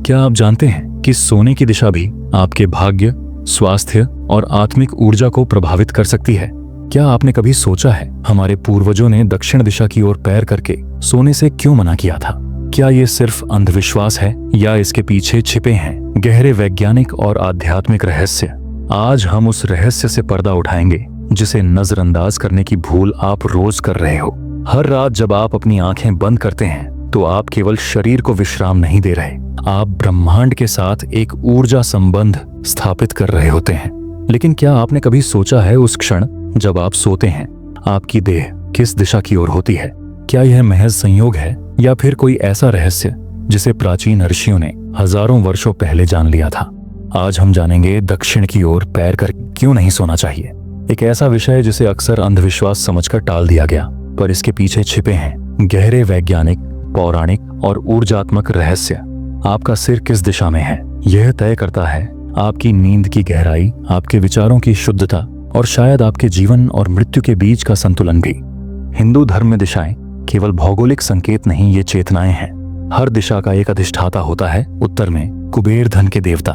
क्या आप जानते हैं कि सोने की दिशा भी आपके भाग्य, स्वास्थ्य और आत्मिक ऊर्जा को प्रभावित कर सकती है? क्या आपने कभी सोचा है हमारे पूर्वजों ने दक्षिण दिशा की ओर पैर करके सोने से क्यों मना किया था? क्या ये सिर्फ अंधविश्वास है या इसके पीछे छिपे हैं गहरे वैज्ञानिक और आध्यात्मिक रहस्य? आज हम उस रहस्य से पर्दा उठाएंगे जिसे नजरअंदाज करने की भूल आप रोज कर रहे हो। हर रात जब आप अपनी आंखें बंद करते हैं तो आप केवल शरीर को विश्राम नहीं दे रहे, आप ब्रह्मांड के साथ एक ऊर्जा संबंध स्थापित कर रहे होते हैं। लेकिन क्या आपने कभी सोचा है उस क्षण जब आप सोते हैं आपकी देह किस दिशा की ओर होती है? क्या यह महज संयोग है या फिर कोई ऐसा रहस्य जिसे प्राचीन ऋषियों ने हजारों वर्षों पहले जान लिया था? आज हम जानेंगे दक्षिण की ओर पैर कर क्यों नहीं सोना चाहिए। एक ऐसा विषय जिसे अक्सर अंधविश्वास समझकर टाल दिया गया, पर इसके पीछे छिपे हैं गहरे वैज्ञानिक, पौराणिक और ऊर्जात्मक रहस्य। आपका सिर किस दिशा में है यह तय करता है आपकी नींद की गहराई, आपके विचारों की शुद्धता और शायद आपके जीवन और मृत्यु के बीच का संतुलन भी। हिंदू धर्म में दिशाएं केवल भौगोलिक संकेत नहीं, ये चेतनाएं हैं। हर दिशा का एक अधिष्ठाता होता है। उत्तर में कुबेर धन के देवता,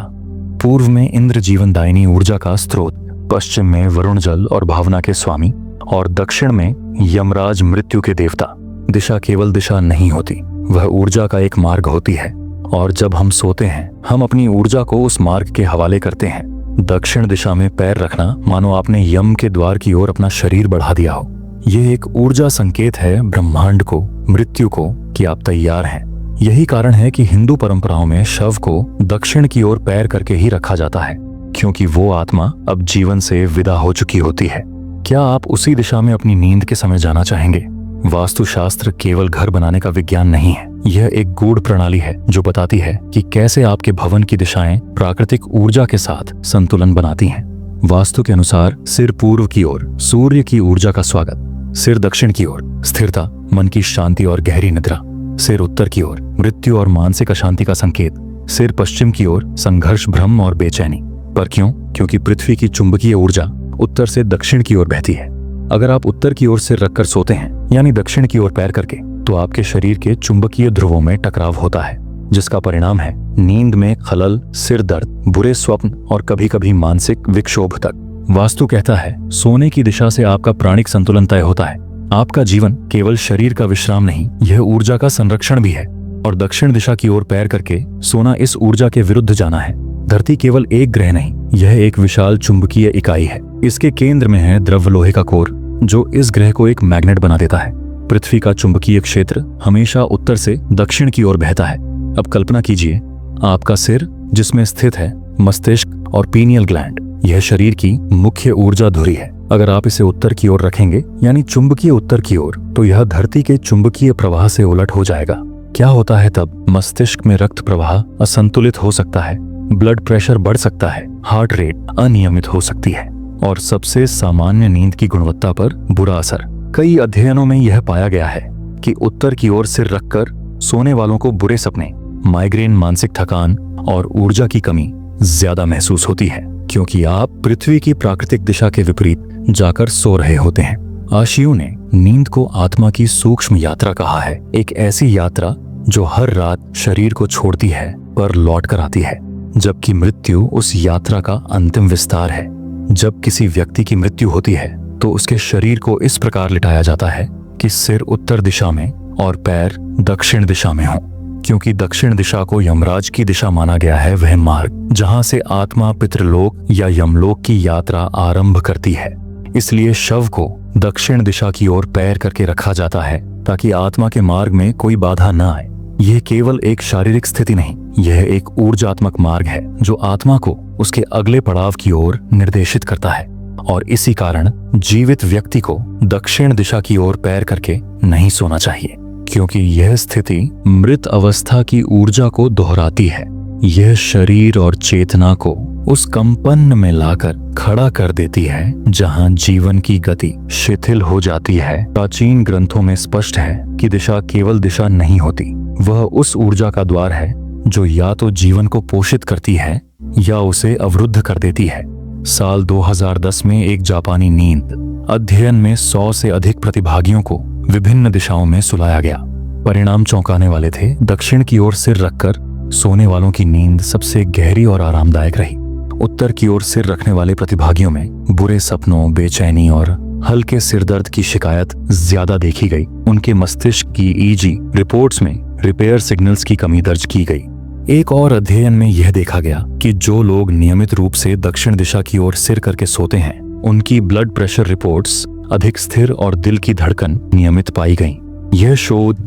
पूर्व में इंद्र जीवनदायिनी ऊर्जा का स्रोत, पश्चिम में वरुण जल और भावना के स्वामी और दक्षिण में यमराज मृत्यु के देवता। दिशा केवल दिशा नहीं होती, वह ऊर्जा का एक मार्ग होती है। और जब हम सोते हैं हम अपनी ऊर्जा को उस मार्ग के हवाले करते हैं। दक्षिण दिशा में पैर रखना मानो आपने यम के द्वार की ओर अपना शरीर बढ़ा दिया हो। यह एक ऊर्जा संकेत है ब्रह्मांड को, मृत्यु को, कि आप तैयार हैं। यही कारण है कि हिंदू परंपराओं में शव को दक्षिण की ओर पैर करके ही रखा जाता है, क्योंकि वो आत्मा अब जीवन से विदा हो चुकी होती है। क्या आप उसी दिशा में अपनी नींद के समय जाना चाहेंगे? वास्तुशास्त्र केवल घर बनाने का विज्ञान नहीं है, यह एक गूढ़ प्रणाली है जो बताती है कि कैसे आपके भवन की दिशाएं प्राकृतिक ऊर्जा के साथ संतुलन बनाती हैं। वास्तु के अनुसार सिर पूर्व की ओर सूर्य की ऊर्जा का स्वागत, सिर दक्षिण की ओर स्थिरता, मन की शांति और गहरी निद्रा, सिर उत्तर की ओर मृत्यु और मानसिक अशांति का संकेत, सिर पश्चिम की ओर संघर्ष, भ्रम और बेचैनी। पर क्यों? क्योंकि पृथ्वी की चुंबकीय ऊर्जा उत्तर से दक्षिण की ओर बहती है। अगर आप उत्तर की ओर सिर रखकर सोते हैं, यानी दक्षिण की ओर पैर करके, तो आपके शरीर के चुंबकीय ध्रुवों में टकराव होता है, जिसका परिणाम है नींद में खलल, सिर दर्द, बुरे स्वप्न और कभी कभी मानसिक विक्षोभ तक। वास्तु कहता है सोने की दिशा से आपका प्राणिक संतुलन तय होता है। आपका जीवन केवल शरीर का विश्राम नहीं, यह ऊर्जा का संरक्षण भी है। और दक्षिण दिशा की ओर पैर करके सोना इस ऊर्जा के विरुद्ध जाना है। धरती केवल एक ग्रह नहीं, यह एक विशाल चुंबकीय इकाई है। इसके केंद्र में है द्रव्य लोहे का कोर, जो इस ग्रह को एक मैग्नेट बना देता है। पृथ्वी का चुंबकीय क्षेत्र हमेशा उत्तर से दक्षिण की ओर बहता है। अब कल्पना कीजिए आपका सिर, जिसमें स्थित है मस्तिष्क और पीनियल ग्लैंड, यह शरीर की मुख्य ऊर्जा धुरी है। अगर आप इसे उत्तर की ओर रखेंगे, यानी चुंबकीय उत्तर की ओर, तो यह धरती के चुंबकीय प्रवाह से उलट हो जाएगा। क्या होता है तब? मस्तिष्क में रक्त प्रवाह असंतुलित हो सकता है, ब्लड प्रेशर बढ़ सकता है, हार्ट रेट अनियमित हो सकती है और सबसे सामान्य नींद की गुणवत्ता पर बुरा असर। कई अध्ययनों में यह पाया गया है कि उत्तर की ओर सिर रखकर सोने वालों को बुरे सपने, माइग्रेन, मानसिक थकान और ऊर्जा की कमी ज्यादा महसूस होती है, क्योंकि आप पृथ्वी की प्राकृतिक दिशा के विपरीत जाकर सो रहे होते हैं। आशियों ने नींद को आत्मा की सूक्ष्म यात्रा कहा है, एक ऐसी यात्रा जो हर रात शरीर को छोड़ती है पर लौट कर आती है, जबकि मृत्यु उस यात्रा का अंतिम विस्तार है। जब किसी व्यक्ति की मृत्यु होती है तो उसके शरीर को इस प्रकार लिटाया जाता है कि सिर उत्तर दिशा में और पैर दक्षिण दिशा में हो। क्योंकि दक्षिण दिशा को यमराज की दिशा माना गया है, वह मार्ग जहां से आत्मा पितृलोक या यमलोक की यात्रा आरंभ करती है। इसलिए शव को दक्षिण दिशा की ओर पैर करके रखा जाता है ताकि आत्मा के मार्ग में कोई बाधा न आए। यह केवल एक शारीरिक स्थिति नहीं, यह एक ऊर्जात्मक मार्ग है जो आत्मा को उसके अगले पड़ाव की ओर निर्देशित करता है। और इसी कारण जीवित व्यक्ति को दक्षिण दिशा की ओर पैर करके नहीं सोना चाहिए, क्योंकि यह स्थिति मृत अवस्था की ऊर्जा को दोहराती है। यह शरीर और चेतना को उस कंपन में लाकर खड़ा कर देती है जहां जीवन की गति शिथिल हो जाती है। प्राचीन ग्रंथों में स्पष्ट है कि दिशा केवल दिशा नहीं होती, वह उस ऊर्जा का द्वार है जो या तो जीवन को पोषित करती है या उसे अवरुद्ध कर देती है। साल 2010 में एक जापानी नींद अध्ययन में 100 से अधिक प्रतिभागियों को विभिन्न दिशाओं में सुलाया गया। परिणाम चौंकाने वाले थे। दक्षिण की ओर सिर रखकर सोने वालों की नींद सबसे गहरी और आरामदायक रही। उत्तर की ओर सिर रखने वाले प्रतिभागियों में बुरे सपनों, बेचैनी और हल्के सिरदर्द की शिकायत ज्यादा देखी गई। उनके मस्तिष्क की ईजी रिपोर्ट्स में रिपेयर सिग्नल्स की कमी दर्ज की गई। एक और अध्ययन में यह देखा गया कि जो लोग नियमित रूप से दक्षिण दिशा की ओर सिर करके सोते हैं, उनकी ब्लड प्रेशर रिपोर्ट्स अधिक स्थिर और दिल की धड़कन नियमित पाई गई। यह शोध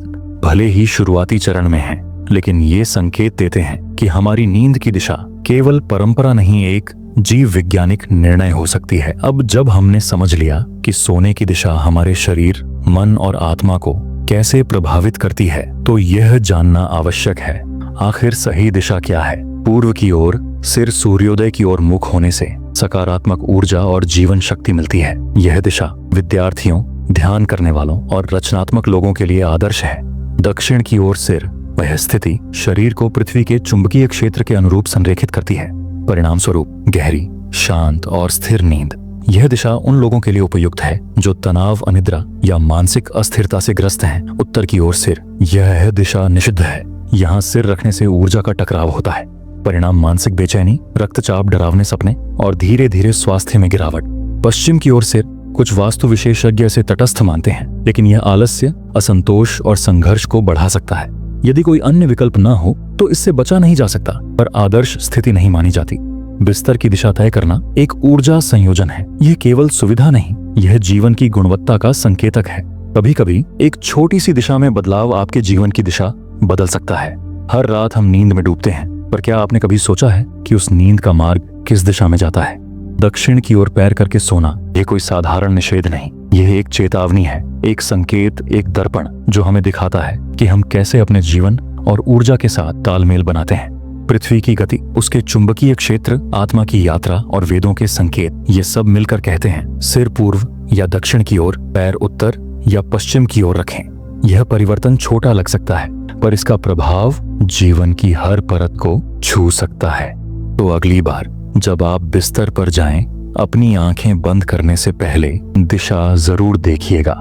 भले ही शुरुआती चरण में है, लेकिन ये संकेत देते हैं कि हमारी नींद की दिशा केवल परंपरा नहीं, एक जीव वैज्ञानिक निर्णय हो सकती है। अब जब हमने समझ लिया कि सोने की दिशा हमारे शरीर, मन और आत्मा को कैसे प्रभावित करती है, तो यह जानना आवश्यक है, आखिर सही दिशा क्या है। पूर्व की ओर सिर सूर्योदय की ओर मुख होने से सकारात्मक ऊर्जा और जीवन शक्ति मिलती है। यह दिशा विद्यार्थियों, ध्यान करने वालों और रचनात्मक लोगों के लिए आदर्श है। दक्षिण की ओर सिर, वह स्थिति शरीर को पृथ्वी के चुंबकीय क्षेत्र के अनुरूप संरेखित करती है। परिणाम स्वरूप गहरी, शांत और स्थिर नींद। यह दिशा उन लोगों के लिए उपयुक्त है जो तनाव, अनिद्रा या मानसिक अस्थिरता से ग्रस्त हैं। उत्तर की ओर सिर, यह दिशा निषिद्ध है। यहाँ सिर रखने से ऊर्जा का टकराव होता है। परिणाम मानसिक बेचैनी, रक्तचाप, डरावने सपने और धीरे धीरे स्वास्थ्य में गिरावट। पश्चिम की ओर सिर, कुछ वास्तु विशेषज्ञ इसे तटस्थ मानते हैं, लेकिन यह आलस्य, असंतोष और संघर्ष को बढ़ा सकता है। यदि कोई अन्य विकल्प न हो तो इससे बचा नहीं जा सकता, पर आदर्श स्थिति नहीं मानी जाती। बिस्तर की दिशा तय करना एक ऊर्जा संयोजन है। यह केवल सुविधा नहीं, यह जीवन की गुणवत्ता का संकेतक है। कभी कभी एक छोटी सी दिशा में बदलाव आपके जीवन की दिशा बदल सकता है। हर रात हम नींद में डूबते हैं, पर क्या आपने कभी सोचा है कि उस नींद का मार्ग किस दिशा में जाता है? दक्षिण की ओर पैर करके सोना यह कोई साधारण निषेध नहीं, यह एक चेतावनी है, एक संकेत, एक दर्पण जो हमें दिखाता है कि हम कैसे अपने जीवन और ऊर्जा के साथ तालमेल बनाते हैं। पृथ्वी की गति, उसके चुंबकीय क्षेत्र, आत्मा की यात्रा और वेदों के संकेत, ये सब मिलकर कहते हैं सिर पूर्व या दक्षिण की ओर, पैर उत्तर या पश्चिम की ओर रखें। यह परिवर्तन छोटा लग सकता है, पर इसका प्रभाव जीवन की हर परत को छू सकता है। तो अगली बार जब आप बिस्तर पर जाएं, अपनी आंखें बंद करने से पहले दिशा जरूर देखिएगा,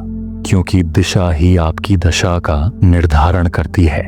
क्योंकि दिशा ही आपकी दशा का निर्धारण करती है।